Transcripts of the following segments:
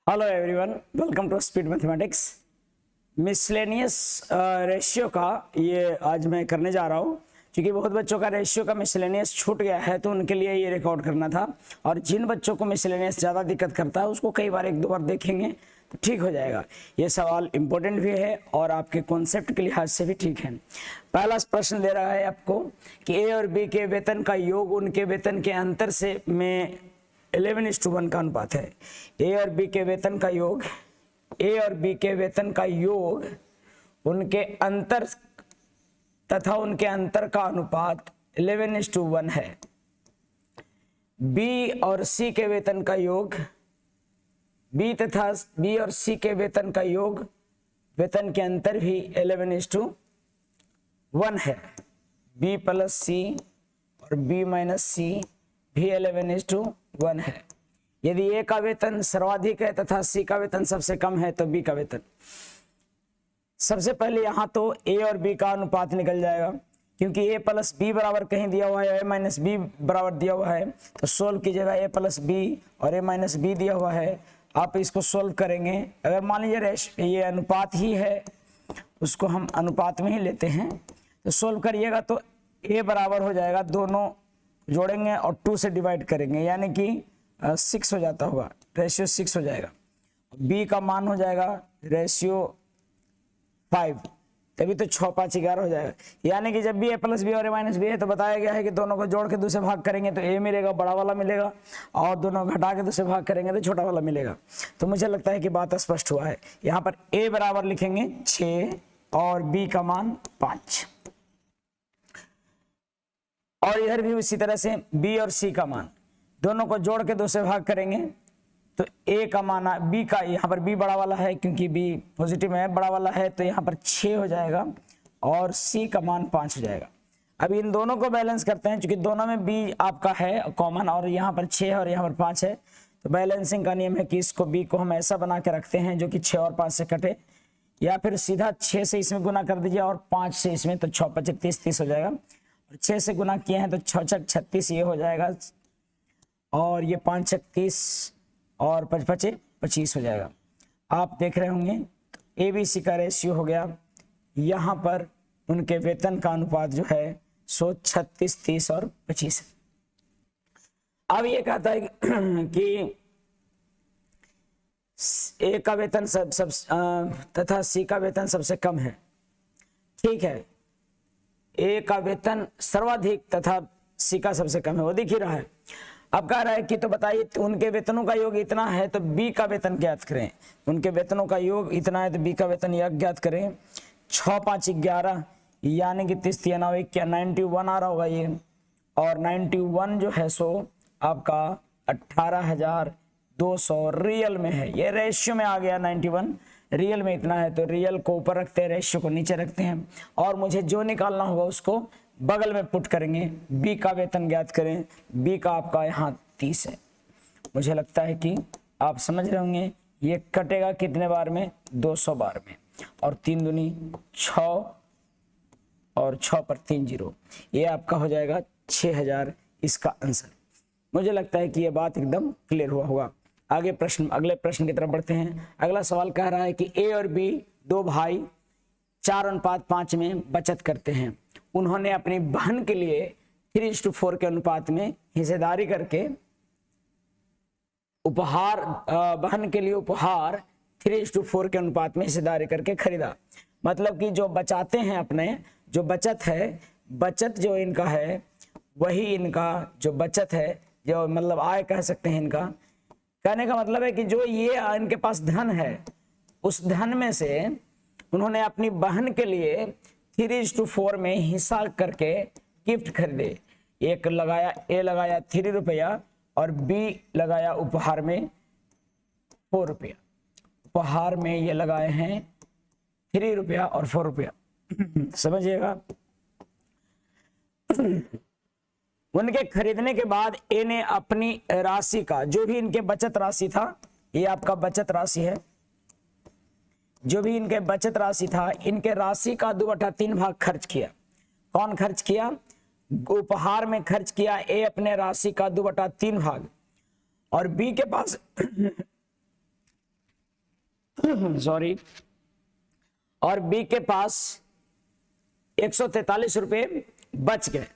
Hello everyone, welcome to speed mathematics. Miscellaneous ratio का ये आज मैं करने जा रहा हूँ, क्योंकि बहुत बच्चों का रेशियो का मिसलेनियस छूट गया है, तो उनके लिए ये रिकॉर्ड करना था। और जिन बच्चों को मिसलेनियस ज़्यादा दिक्कत करता है उसको कई बार एक दो बार देखेंगे तो ठीक हो जाएगा। ये सवाल इम्पोर्टेंट भी है और आपके कॉन्सेप्ट के लिहाज से भी ठीक है। पहला प्रश्न दे रहा है आपको कि ए और बी के वेतन का योग उनके वेतन के अंतर से में 11:1 का अनुपात है। ए और बी के वेतन का योग, ए और बी के वेतन का योग उनके अंतर तथा उनके अंतर का अनुपात 11:1 है। बी और सी के वेतन का योग, बी और सी के वेतन का योग, वेतन के अंतर भी 11:1 है। बी प्लस सी और बी माइनस सी भी 11:1 है। यदि ए का वेतन सर्वाधिक है तथा सी का वेतन सबसे कम है तो बी का वेतन। सबसे पहले यहां तो ए और बी का अनुपात निकल जाएगा, क्योंकि ए प्लस बी बराबर कहीं दिया हुआ है, ए माइनस बी बराबर दिया हुआ है, तो सोल्व कीजिएगा। ए प्लस बी और ए माइनस बी दिया हुआ है, आप इसको सोल्व करेंगे। अगर मान लीजिए ये अनुपात ही है, उसको हम अनुपात में ही लेते हैं, तो सोल्व करिएगा तो ए बराबर हो जाएगा, दोनों जोड़ेंगे और 2 से डिवाइड करेंगे, यानी कि 6 हो जाता होगा, रेशियो 6 हो जाएगा। बी का मान हो जाएगा रेशियो 5, तभी तो 6 5 11 हो जाएगा। यानी कि जब भी ए प्लस बी और ए माइनस बी है तो बताया गया है कि दोनों को जोड़ के 2 से भाग करेंगे तो ए मिलेगा, बड़ा वाला मिलेगा, और दोनों घटा के 2 से भाग करेंगे तो छोटा वाला मिलेगा। तो मुझे लगता है कि बात स्पष्ट हुआ है। यहाँ पर ए बराबर लिखेंगे 6 और बी का मान 5, और इधर भी उसी तरह से बी और सी का मान दोनों को जोड़ के 2 से भाग करेंगे तो ए का मान, बी का, यहाँ पर बी बड़ा वाला है क्योंकि बी पॉजिटिव में है, बड़ा वाला है, तो यहाँ पर 6 हो जाएगा और सी का मान 5 हो जाएगा। अब इन दोनों को बैलेंस करते हैं, क्योंकि दोनों में बी आपका है कॉमन, और यहाँ पर 6 और यहाँ पर 5 है, तो बैलेंसिंग का नियम है कि इसको बी को हम ऐसा बना के रखते हैं जो कि 6 और 5 से कटे, या फिर सीधा 6 से इसमें गुना कर दीजिए और 5 से इसमें, तो 6 5 30 हो जाएगा। 6 से गुना किए हैं तो 6 6 36 ये हो जाएगा, और ये 5 6 30 और 5 5 25 हो जाएगा। आप देख रहे होंगे तो ABC का रेशियो हो गया, यहाँ पर उनके वेतन का अनुपात जो है सो 36 30 और 25 है। अब ये कहता है कि ए का वेतन तथा सी का वेतन सबसे कम है। ठीक है, ए का वेतन सर्वाधिक तथा सी का सबसे कम है, वो दिख ही रहा है। अब कह रहा है कि तो बताइए उनके वेतनों का योग इतना है तो बी का वेतन ज्ञात करें। उनके वेतनों का योग इतना है तो बी का वेतन ज्ञात करें। 6 5 11 यानी कि 30 3 9 91 आ रहा होगा ये, और 91 जो है सो आपका 18,200 रियल में है। ये रेशियो में आ गया 91, रियल में इतना है, तो रियल को ऊपर रखते हैं, रेशियो को नीचे रखते हैं, और मुझे जो निकालना होगा उसको बगल में पुट करेंगे। बी का वेतन ज्ञात करें। बी का आपका यहाँ 30 है। मुझे लगता है कि आप समझ रहे होंगे। ये कटेगा कितने बार में? 200 बार में, और 3 दूनी 6 और 6 पर 3 0, ये आपका हो जाएगा 6000 इसका आंसर। मुझे लगता है कि ये बात एकदम क्लियर हुआ होगा। अगले प्रश्न की तरफ बढ़ते हैं। अगला सवाल कह रहा है कि ए और बी दो भाई 4:5 में बचत करते हैं। उन्होंने अपनी बहन के लिए 3:4 के अनुपात में हिस्सेदारी करके बहन के लिए उपहार 3:4 के अनुपात में हिस्सेदारी करके खरीदा। मतलब कि जो बचाते हैं अपने, जो बचत है, बचत जो इनका है वही इनका जो बचत है, जो मतलब आय कह सकते हैं इनका। कहने का मतलब है कि जो ये इनके पास धन है, उस धन में से उन्होंने अपनी बहन के लिए 3:4 में हिस्सा करके गिफ्ट खरीदे। एक लगाया, ए लगाया 3 रुपया और बी लगाया उपहार में 4 रुपया। उपहार में ये लगाए हैं 3 रुपया और 4 रुपया। समझिएगा। उनके खरीदने के बाद ए ने अपनी राशि का, जो भी इनके बचत राशि था, ये आपका बचत राशि है, जो भी इनके बचत राशि था, इनके राशि का 2/3 भाग खर्च किया। कौन खर्च किया? उपहार में खर्च किया ए अपने राशि का 2/3 भाग, और बी के पास सॉरी, और बी के पास 143 रुपये बच गए,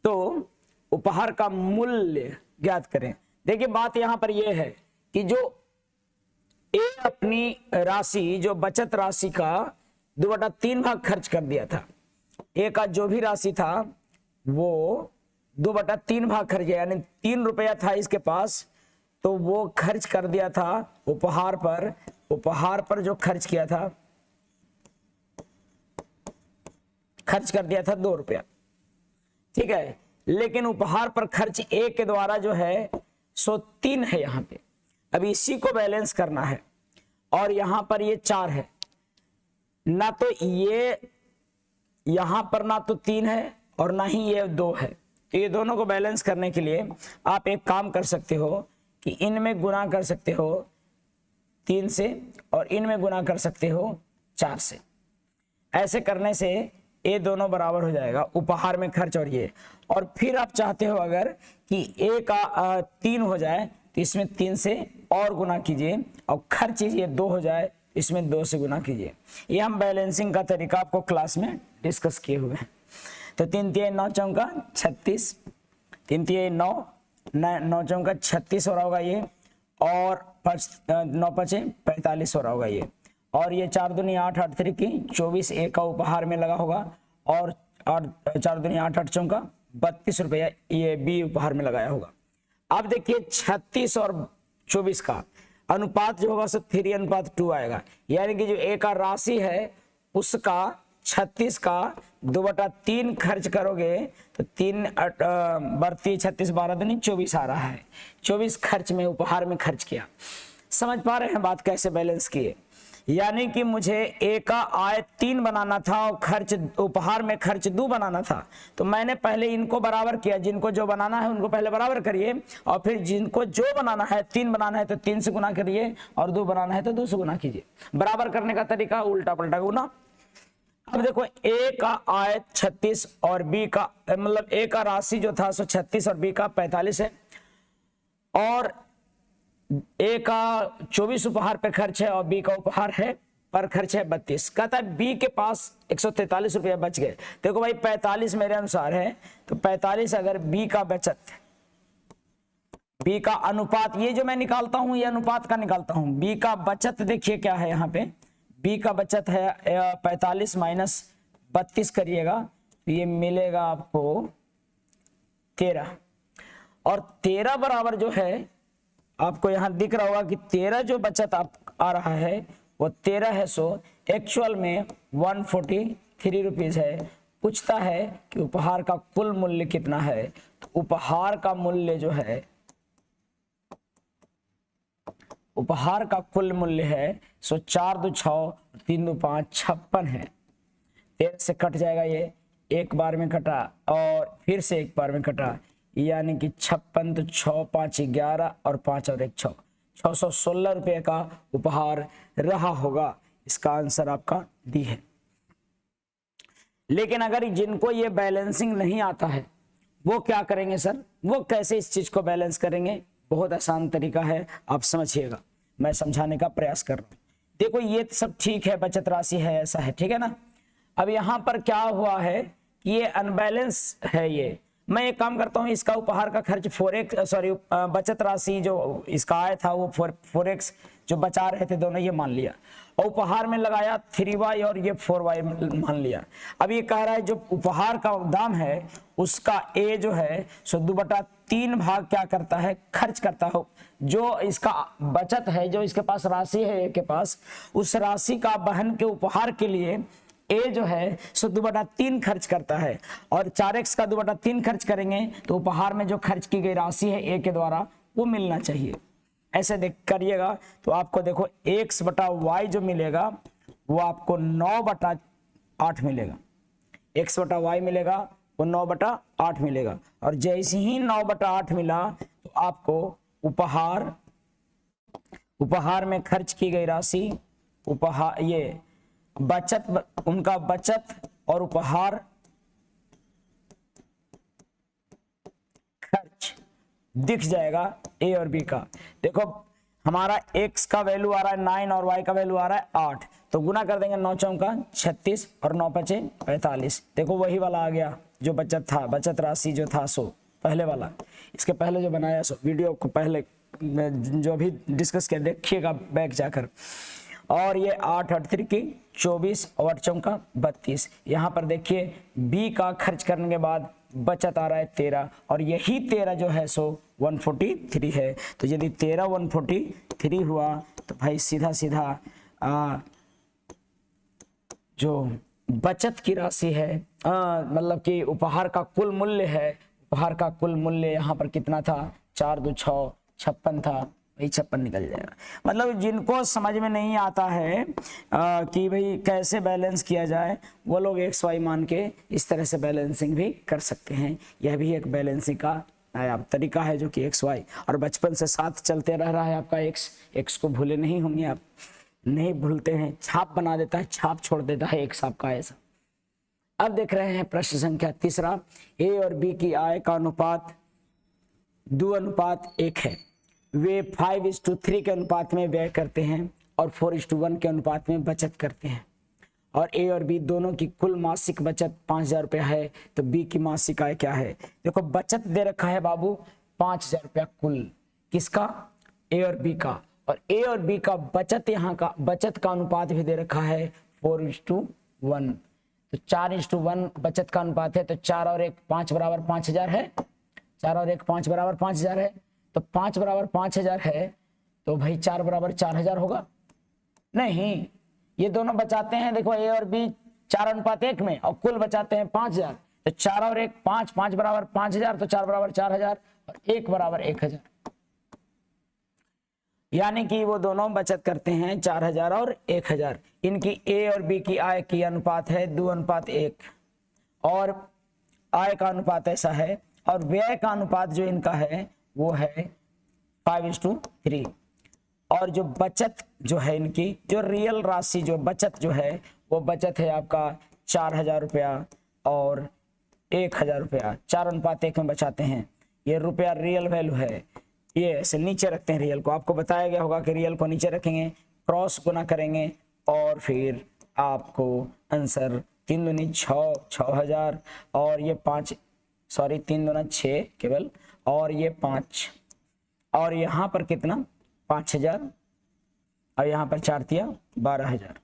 तो उपहार का मूल्य ज्ञात करें। देखिए बात यहां पर यह है कि जो ए अपनी राशि, जो बचत राशि का 2/3 भाग खर्च कर दिया था, ए का जो भी राशि था वो 2/3 भाग खर्च गया, यानी 3 रुपया था इसके पास, तो वो खर्च कर दिया था उपहार पर। उपहार पर जो खर्च किया था, खर्च कर दिया था 2 रुपया, ठीक है। लेकिन उपहार पर खर्च ए के द्वारा जो है सो 3 है यहाँ पे। अब इसी को बैलेंस करना है, और यहां पर ये 4 है ना, तो ये यहां पर ना तो 3 है और ना ही ये 2 है। तो ये दोनों को बैलेंस करने के लिए आप एक काम कर सकते हो कि इनमें गुना कर सकते हो 3 से, और इनमें गुना कर सकते हो 4 से। ऐसे करने से ये दोनों बराबर हो जाएगा, उपहार में खर्च और ये। और फिर आप चाहते हो अगर कि ए का 3 हो जाए तो इसमें 3 से और गुना कीजिए, और खर्च ये 2 हो जाए, इसमें 2 से गुना कीजिए। ये हम बैलेंसिंग का तरीका आपको क्लास में डिस्कस किए हुए हैं। तो 3 3 9 चौका 36, 3 3 9 9 चौका 36 हो रहा होगा ये, और 9 5 45 हो रहा होगा ये, और ये 4 दूनी 8 8 3 की 24 ए का उपहार में लगा होगा, और 4 दूनी 8 8 चौका 32 रुपया ये बी उपहार में लगाया होगा। अब देखिए 36 और 24 का अनुपात जो होगा सो 3:2 आएगा, यानी कि जो ए का राशि है उसका 36 का 2/3 खर्च करोगे तो 3 32 36 12 दूनी 24 आ रहा है। 24 खर्च में, उपहार में खर्च किया। समझ पा रहे हैं बात कैसे बैलेंस किए? यानी कि मुझे ए का आय 3 बनाना था और खर्च, उपहार में खर्च 2 बनाना था, तो मैंने पहले इनको बराबर किया। जिनको जो बनाना है उनको पहले बराबर करिए, और फिर जिनको जो बनाना है 3 बनाना है तो 3 से गुना करिए, और 2 बनाना है तो 2 से गुना कीजिए। बराबर करने का तरीका उल्टा पलटा गुना। अब देखो ए का आय 36 और बी का, मतलब ए का राशि जो था सो 36 और बी का 45 है, और ए का 24 उपहार पे खर्च है और बी का उपहार है पर खर्च है 32। कहता है बी के पास 143 रुपया बच गए। देखो भाई 45 मेरे अनुसार है, तो 45 अगर बी का बचत, बी का अनुपात, ये जो मैं निकालता हूं ये अनुपात का निकालता हूं। बी का बचत देखिए क्या है यहाँ पे, बी का बचत है 45 माइनस 32 करिएगा तो ये मिलेगा आपको 13, और 13 बराबर जो है आपको यहां दिख रहा होगा कि 13 जो बचत आप आ रहा है वो 13 है, सो एक्चुअल में 143 रुपीज है। पूछता है कि उपहार का कुल मूल्य कितना है, तो उपहार का मूल्य जो है, उपहार का कुल मूल्य है सो 4 2 6 3 2 5 56 है। 13 से कट जाएगा, ये एक बार में कटा और फिर से एक बार में कटा, यानी कि 56 तो 6 5 11 और 5 और 1 6, 616 रुपये का उपहार रहा होगा। इसका आंसर आपका डी है। लेकिन अगर जिनको ये बैलेंसिंग नहीं आता है वो क्या करेंगे सर, वो कैसे इस चीज को बैलेंस करेंगे? बहुत आसान तरीका है, आप समझिएगा, मैं समझाने का प्रयास कर रहा हूं। देखो ये सब ठीक है, बचत राशि है, ऐसा है, ठीक है ना। अब यहां पर क्या हुआ है कि ये अनबैलेंस है। ये मैं एक काम करता हूं, इसका उपहार का खर्च 4x, सॉरी बचत राशि जो इसका आया था वो 4x जो बचा रहे थे दोनों, ये मान लिया, और उपहार में लगाया 3y और ये 4y मान लिया। अब ये कह रहा है जो उपहार का दाम है उसका ए जो है सो 2/3 भाग क्या करता है, खर्च करता हो। जो इसका बचत है, जो इसके पास राशि है ए के पास, उस राशि का बहन के उपहार के लिए ए जो है सो 2/3 खर्च करता है, और 4x का 2/3 खर्च करेंगे तो उपहार में जो खर्च की गई राशि है ए के द्वारा वो मिलना चाहिए। ऐसे देख करिएगा तो आपको देखो x/y जो मिलेगा वो आपको 9/8 मिलेगा, x/y मिलेगा वो 9/8 मिलेगा, और जैसे ही 9/8 मिला तो आपको उपहार में खर्च की गई राशि, उपहार ये बचत, उनका बचत और उपहार खर्च दिख जाएगा ए और बी का। देखो हमारा x का वैल्यू आ रहा है 9 और y का वैल्यू आ रहा है 8, तो गुना कर देंगे 9 चौका 36 और 9 पचे 45। देखो वही वाला आ गया जो बचत था, बचत राशि जो था सो पहले वाला, इसके पहले जो बनाया सो वीडियो को पहले जो अभी डिस्कस किया देखिएगा बैक जाकर। और ये 8 8 की 24 और 8 चौका 32। यहाँ पर देखिए बी का खर्च करने के बाद बचत आ रहा है 13, और यही 13 जो है सो 143 है। तो यदि 13 143 हुआ तो भाई सीधा सीधा जो बचत की राशि है मतलब कि उपहार का कुल मूल्य है, उपहार का कुल मूल्य यहाँ पर कितना था, 4 2 6 56 था, वही 56 निकल जाएगा। मतलब जिनको समझ में नहीं आता है कि भाई कैसे बैलेंस किया जाए, वो लोग एक्स वाई मान के इस तरह से बैलेंसिंग भी कर सकते हैं। यह भी एक बैलेंसिंग का नया तरीका है जो कि एक्स वाई, और बचपन से साथ चलते रह रहा है आपका एक्स को भूले नहीं होंगे आप, नहीं भूलते हैं, छाप बना देता है, छाप छोड़ देता है एक्स आपका ऐसा। अब देख रहे हैं प्रश्न संख्या 3, ए और बी की आय का अनुपात 2:1 है। वे 5:3 के अनुपात में व्यय करते हैं और 4:1 के अनुपात में बचत करते हैं, और ए और बी दोनों की कुल मासिक बचत 5000 रुपया है। तो बी की मासिक आय क्या है? देखो बचत दे रखा है बाबू 5000 रुपया कुल, किसका? ए और बी का, और ए और बी का बचत, यहाँ का बचत का अनुपात भी दे रखा है 4:1। तो 4:1 बचत का अनुपात है, तो 4 और 1 5 बराबर 5000 है, 4 और 1 5 बराबर 5000 है, तो 5 बराबर 5000 है, तो भाई 4 बराबर 4000 होगा? नहीं, ये दोनों बचाते हैं, देखो ए और बी 4:1 में, और कुल बचाते हैं 5000, तो 4 और 1 5, 5 बराबर 5000, तो 4 बराबर 4000 और 1 बराबर 1000, यानी कि वो दोनों बचत करते हैं 4000 और 1000। इनकी ए और बी की आय की अनुपात है 2:1, और आय का अनुपात ऐसा है, और व्यय का अनुपात जो इनका है वो है 5:3। और जो बचत जो है इनकी, जो रियल राशि जो बचत जो है, वो बचत है आपका 4000 रुपया और 1000 रुपया, 4:1 में बचाते हैं। ये रुपया रियल वैल्यू है, ये ऐसे नीचे रखते हैं रियल को, आपको बताया गया होगा कि रियल को नीचे रखेंगे, क्रॉस गुना करेंगे, और फिर आपको आंसर 3 दूनी 6, 6000, और ये 5 सॉरी 3 दूना 6 केवल, और ये 5, और यहाँ पर कितना 5000, और यहाँ पर 4 तिया 12000।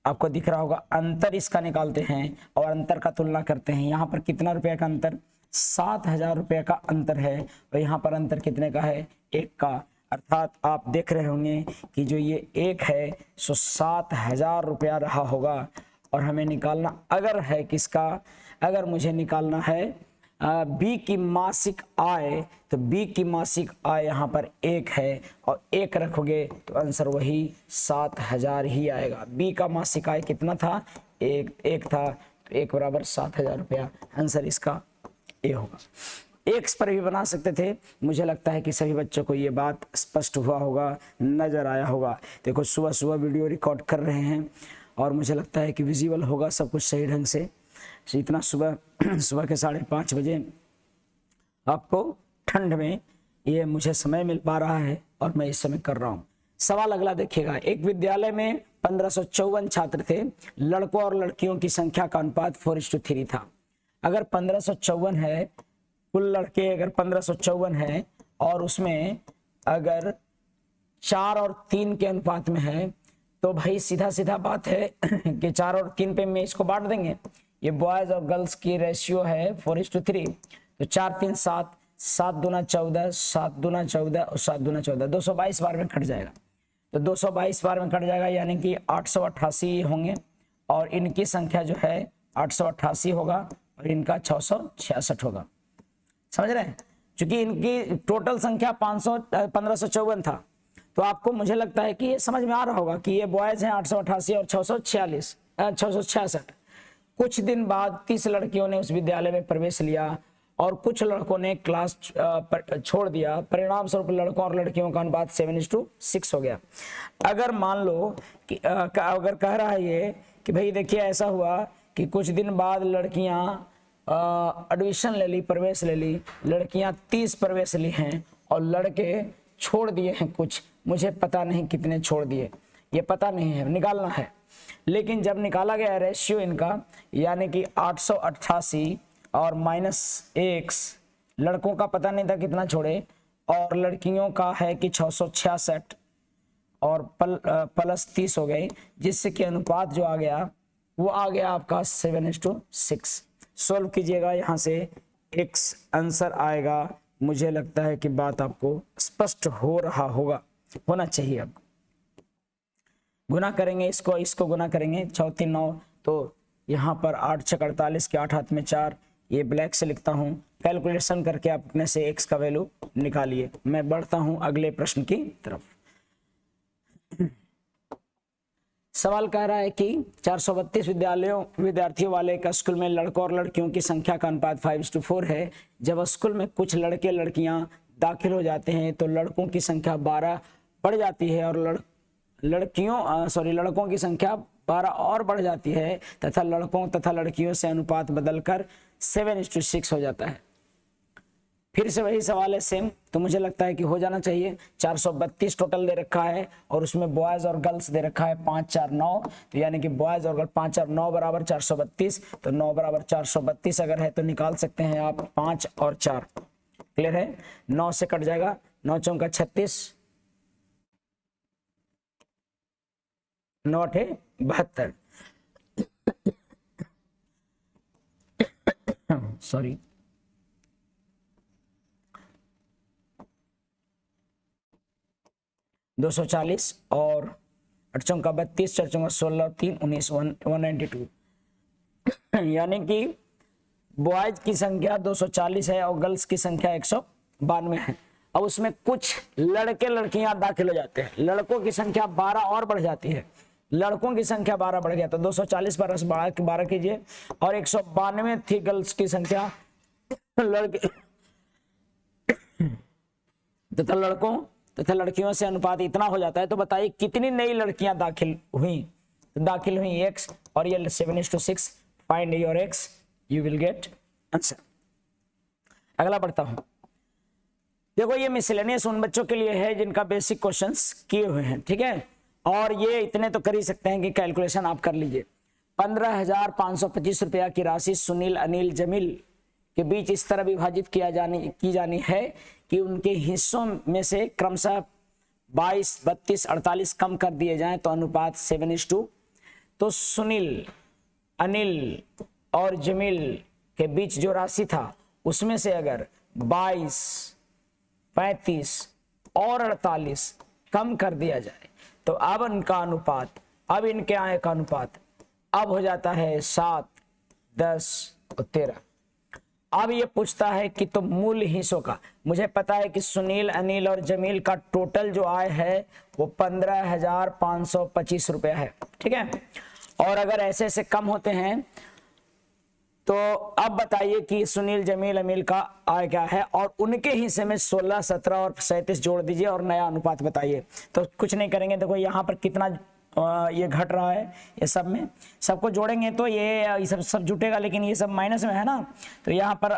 आपको दिख रहा होगा अंतर इसका निकालते हैं और अंतर का तुलना करते हैं। यहाँ पर कितना रुपये का अंतर? 7000 रुपये का अंतर है, और यहाँ पर अंतर कितने का है? 1 का। अर्थात आप देख रहे होंगे कि जो ये 1 है सो 7000 रुपया रहा होगा, और हमें निकालना अगर है किसका, अगर मुझे निकालना है बी की मासिक आय, तो बी की मासिक आय यहाँ पर 1 है, और 1 रखोगे तो आंसर वही 7000 ही आएगा। बी का मासिक आय कितना था? 1 था, तो 1 बराबर 7000 रुपया, आंसर इसका ए होगा। एक्स पर भी बना सकते थे। मुझे लगता है कि सभी बच्चों को ये बात स्पष्ट हुआ होगा, नजर आया होगा। देखो सुबह सुबह वीडियो रिकॉर्ड कर रहे हैं, और मुझे लगता है कि विजिबल होगा सब कुछ सही ढंग से। इतना सुबह के 5:30 बजे आपको ठंड में ये मुझे समय मिल पा रहा है, और मैं इस समय कर रहा हूँ। सवाल अगला देखिएगा। एक विद्यालय में 1554 छात्र थे, लड़कों और लड़कियों की संख्या का अनुपात 4:3 था। अगर 1554 है, कुल लड़के अगर 1554 है, और उसमें अगर 4 और 3 के अनुपात में है, तो भाई सीधा सीधा बात है कि 4 और 3 पे में इसको बांट देंगे। ये बॉयज और गर्ल्स की रेशियो है 4:3, तो 4 3 7, 7 दूना 14, 7 दूना 14 और 7 दूना 14, 222 बार में कट जाएगा। तो 222 बार में कट जाएगा, यानी कि 888 होंगे, और इनकी संख्या जो है 888 होगा, और इनका 666 होगा। समझ रहे हैं? क्योंकि इनकी टोटल संख्या 1554 था, तो आपको मुझे लगता है कि ये समझ में आ रहा होगा कि ये बॉयज हैं 888 और 666। कुछ दिन बाद 30 लड़कियों ने उस विद्यालय में प्रवेश लिया, और कुछ लड़कों ने क्लास छोड़ दिया। परिणाम स्वरूप लड़कों और लड़कियों का अनुपात 7:6 हो गया। अगर मान लो कि अगर कह रहा है ये कि भाई देखिए ऐसा हुआ कि कुछ दिन बाद लड़कियां एडमिशन ले ली, प्रवेश ले ली, लड़कियां 30 प्रवेश ली हैं, और लड़के छोड़ दिए हैं कुछ, मुझे पता नहीं कितने छोड़ दिए, ये पता नहीं है, निकालना है। लेकिन जब निकाला गया रेशियो इनका, यानी कि 888 और -1, लड़कों का पता नहीं था कितना छोड़े और लड़कियों का है कि 666 और प्लस 30 हो गए, जिससे कि अनुपात जो आ गया वो आ गया आपका 7:6। सॉल्व कीजिएगा, यहाँ से x आंसर आएगा। मुझे लगता है कि बात आपको स्पष्ट हो रहा होगा, होना चाहिए। अब गुना करेंगे, इसको गुना करेंगे, 6 3 9, तो यहाँ पर 8 6 48 के 8 हाथ में 4, ये ब्लैक से लिखता हूँ। कैलकुलेशन करके आप अपने से x का वैल्यू निकालिए। मैं बढ़ता हूँ अगले प्रश्न की तरफ। सवाल कह रहा है कि 432 विद्यार्थियों वाले एक स्कूल में लड़कों और लड़कियों की संख्या का अनुपात 5:4 है। जब स्कूल में कुछ लड़के लड़कियां दाखिल हो जाते हैं तो लड़कों की संख्या 12 बढ़ जाती है और लड़कों की संख्या 12 और बढ़ जाती है तथा लड़कों तथा लड़कियों से अनुपात बदलकर 7:6 हो जाता है। फिर से वही सवाल है सेम, तो मुझे लगता है कि हो जाना चाहिए। 432 टोटल दे रखा है और उसमें बॉयज और गर्ल्स दे रखा है 5 4 9, तो यानी कि बॉयज और गर्ल्स 5 4 9 बराबर 432, तो 9 बराबर 432 अगर है तो निकाल सकते हैं आप 5 और 4। क्लियर है? 9 से कट जाएगा, 9 चौका 36, 9 8 72, सॉरी 240 और 8 चौका 32, 4 चौका 16, 3 19, 192। यानी कि बॉयज की संख्या 240 है और गर्ल्स की संख्या 192 है। अब उसमें कुछ लड़के लड़कियां दाखिल हो जाते हैं, लड़कों की संख्या 12 और बढ़ जाती है, लड़कों की संख्या 12 बढ़ गया तो 240 12 कीजिए और 192 थी गर्ल्स की संख्या, लड़के तथा लड़कों तथा लड़कियों से अनुपात इतना हो जाता है। तो बताइए कितनी नई लड़कियां दाखिल हुई x और ये 7:6। Find your x, you will get answer. अगला बढ़ता हूं। देखो ये मिसलेनियस उन बच्चों के लिए है जिनका बेसिक क्वेश्चंस किए हुए हैं, ठीक है, और ये इतने तो कर ही सकते हैं कि कैलकुलेशन आप कर लीजिए। 15,525 रुपया की राशि सुनील अनिल जमील के बीच इस तरह विभाजित की जानी है कि उनके हिस्सों में से क्रमशः 22 32 48 कम कर दिए जाएं तो अनुपात 7:2। तो सुनील अनिल और जमील के बीच जो राशि था उसमें से अगर 22 35 और 48 कम कर दिया जाए तो अब इनका अनुपात, अब इनके आय का अनुपात अब हो जाता है 7 10 और 13। अब ये पूछता है कि तो मूल हिस्सों का, मुझे पता है कि सुनील अनिल और जमील का टोटल जो आय है वो 15,525 रुपया है, ठीक है, और अगर ऐसे ऐसे कम होते हैं तो अब बताइए कि सुनील जमील अनिल का आय क्या है और उनके हिस्से में 16 17 और 37 जोड़ दीजिए और नया अनुपात बताइए। तो कुछ नहीं करेंगे, देखो यहाँ पर कितना ये घट रहा है, ये सब में सबको जोड़ेंगे तो ये सब जुटेगा, लेकिन ये सब माइनस में है ना, तो यहाँ पर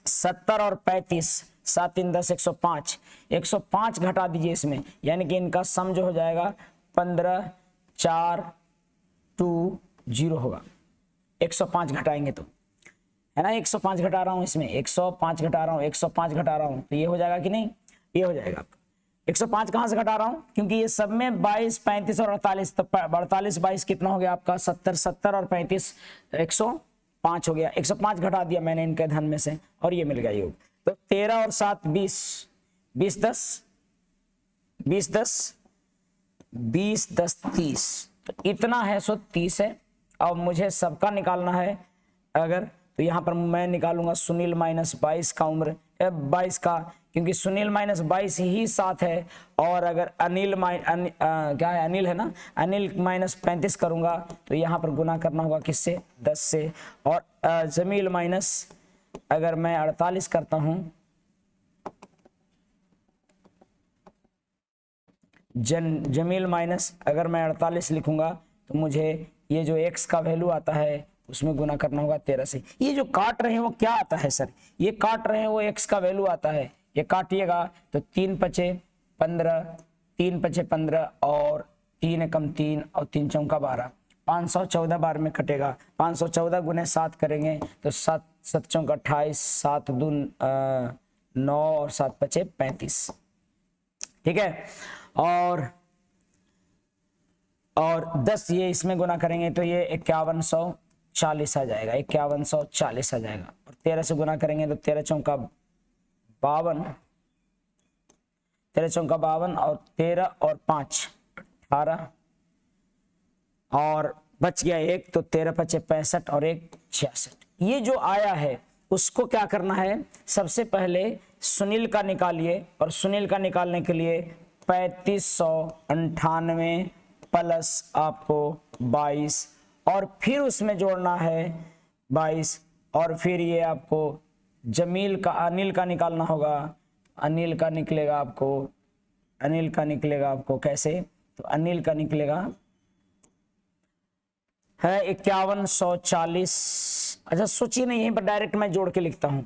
70 और 35, 7 3 10 105, 105 घटा दीजिए इसमें, यानी कि इनका सम जो हो जाएगा 15 4 2 0 होगा। 105 घटाएंगे तो है ना, 105 घटा रहा हूं इसमें, 105 घटा रहा हूं, 105 घटा रहा हूं, तो ये हो जाएगा कि नहीं, ये हो जाएगा। 105 कहां से घटा रहा हूं, क्योंकि ये सब में 22 35 और 48, तो 48 22 कितना हो गया आपका 70 70 और 35 105 हो गया। 105 घटा दिया मैंने इनके धन में से और ये मिल गया योग। तो 13 और 7 20 20 10 20 10 20 10 30, तो इतना है सो 30 है। अब मुझे सबका निकालना है अगर, तो यहाँ पर मैं निकालूंगा सुनील -22 का उम्र 22 का, क्योंकि सुनील -22 ही 7 है, और अगर अनिल क्या है अनिल है ना, अनिल -35 करूंगा तो यहाँ पर गुना करना होगा किससे 10 से, और जमील माइनस अगर मैं 48 करता हूं, जमील माइनस अगर मैं 48 लिखूंगा तो मुझे ये जो x का वैल्यू आता है उसमें गुना करना होगा 13 से। ये जो काट रहे हैं वो क्या आता है सर, ये काट रहे हैं वो x का वैल्यू आता है, ये काटिएगा तो 3 5 15, 3 पचे 15 और 3 एकम 3 और 3 चौका 12, 514 बार में कटेगा। 514 गुने 7 करेंगे तो 7 7 चौका 28, 7 2 9 और 7 पचे 35। ठीक है, और 10 ये इसमें गुना करेंगे तो ये 5140 आ जाएगा, 5140 आ जाएगा। और 13 से गुना करेंगे तो 13 चौका 52, 13 चौका 52 और 13 और 5 18 और बच गया 1, तो 13 पचे 65 और 1 66। ये जो आया है उसको क्या करना है, सबसे पहले सुनील का निकालिए, और सुनील का निकालने के लिए 3598 प्लस आपको 22 और फिर उसमें जोड़ना है 22, और फिर ये आपको जमील का अनिल का निकालना होगा। अनिल का निकलेगा आपको कैसे, तो अनिल का निकलेगा है 5140। अच्छा सोचिए नहीं, यहीं पर डायरेक्ट मैं जोड़ के लिखता हूं।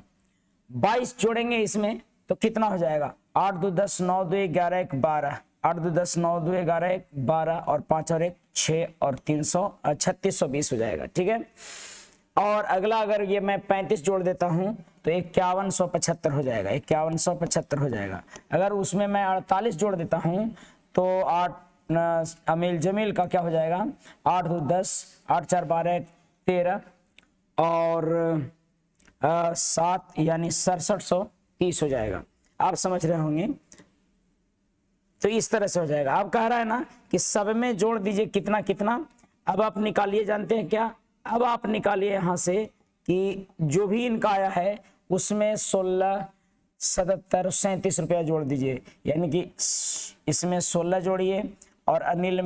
22 जोड़ेंगे इसमें तो कितना हो जाएगा, 8 2 10 9 2 11 1 12, 8 2 10 9 2 11 1 12 और 5 और 1 6 और 3620 हो जाएगा। ठीक है, और अगला अगर ये मैं 35 जोड़ देता हूं तो 5175 हो जाएगा, 5175 हो जाएगा। अगर उसमें मैं 48 जोड़ देता हूं तो 8 अमील जमील का क्या हो जाएगा, 8 2 10 8 4 12 13 और 7 यानी 6730 हो जाएगा। आप समझ रहे होंगे, तो इस तरह से हो जाएगा। आप कह रहा है ना कि सब में जोड़ दीजिए कितना कितना। अब आप निकालिए, जानते हैं क्या, अब आप निकालिए यहां से कि जो भी इनका आया है उसमें 16 77 37 रुपया जोड़ दीजिए, यानी कि इसमें 16 जोड़िए और अनिल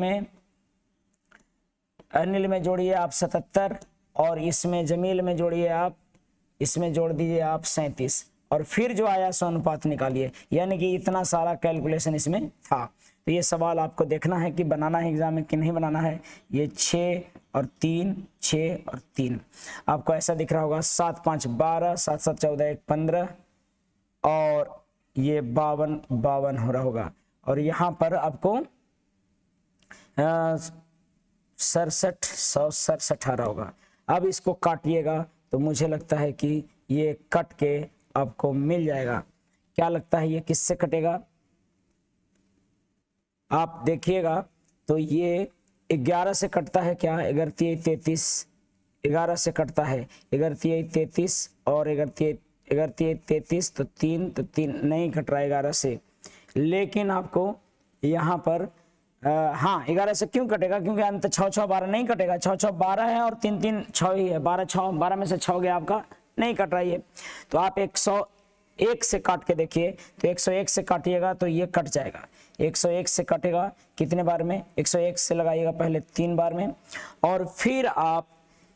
में जोड़िए आप 77 और इसमें जमील में जोड़िए आप, इसमें जोड़ दीजिए आप 37 और फिर जो आया सो अनुपात निकालिए, यानी कि इतना सारा कैलकुलेशन इसमें था। तो ये सवाल आपको देखना है कि बनाना है एग्जाम में कि नहीं बनाना है। ये 6 और 3 6 और 3 आपको ऐसा दिख रहा होगा, 7 5 12 7 7 14 1 15 और ये 52 हो रहा होगा, और यहाँ पर आपको 67 आ रहा होगा। अब इसको काटिएगा तो मुझे लगता है कि ये कट के आपको मिल जाएगा। क्या लगता है ये किससे कटेगा, आप देखिएगा तो ये 11 से कटता है क्या, 11 33 11 से कटता है, 11 33 और 11 33 तो 3 नहीं कट रहा है 11 से। लेकिन आपको यहाँ पर हाँ 11 से क्यों कटेगा, क्योंकि अंत 6 6 12 नहीं कटेगा, 6 6 12 है और 3 3 6 ही है, 12 में से 6 गया आपका, नहीं कट रहा है ये। तो आप 101 से काट के देखिए, तो 101 से काटिएगा तो ये कट जाएगा। 101 से कटेगा कितने बार में, 101 से लगाइएगा पहले 3 बार में, और फिर आप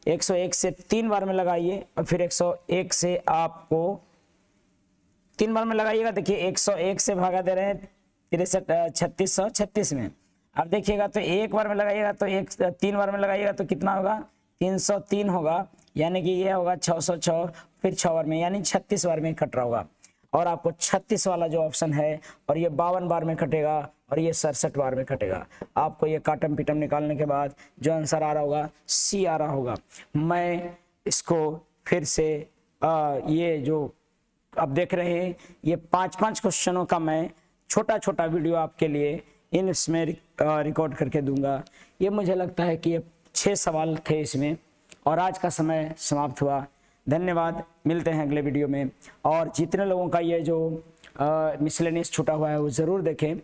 101 से 3 बार में लगाइए, और फिर 101 से आपको 3 बार में लगाइएगा। देखिए 101 से भागा दे रहे हैं 3636 में। अब देखिएगा तो एक बार में लगाइएगा तो 3 बार में लगाइएगा तो कितना होगा, 303 होगा, यानी कि ये होगा 606, फिर 6 बार में, यानी 36 बार में कट रहा होगा। और आपको 36 वाला जो ऑप्शन है, और ये 52 बार में कटेगा और ये 67 बार में कटेगा। आपको ये काटम पीटम निकालने के बाद जो आंसर आ रहा होगा सी आ रहा होगा। मैं इसको फिर से ये जो आप देख रहे हैं ये 5-5 क्वेश्चनों का मैं छोटा छोटा वीडियो आपके लिए इसमें रिकॉर्ड करके दूंगा। ये मुझे लगता है कि ये 6 सवाल थे इसमें, और आज का समय समाप्त हुआ। धन्यवाद, मिलते हैं अगले वीडियो में। और जितने लोगों का ये जो मिसलेनियस छूटा हुआ है वो ज़रूर देखें।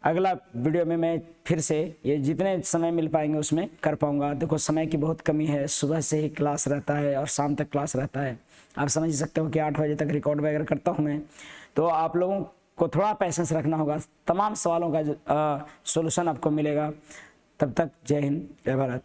अगला वीडियो में मैं फिर से ये जितने समय मिल पाएंगे उसमें कर पाऊंगा। देखो समय की बहुत कमी है, सुबह से ही क्लास रहता है और शाम तक क्लास रहता है। आप समझ सकते हो कि 8 बजे तक रिकॉर्ड वगैरह करता हूँ मैं, तो आप लोगों को थोड़ा पैसेंस रखना होगा। तमाम सवालों का सोल्यूशन आपको मिलेगा। तब तक जय हिंद, जय भारत।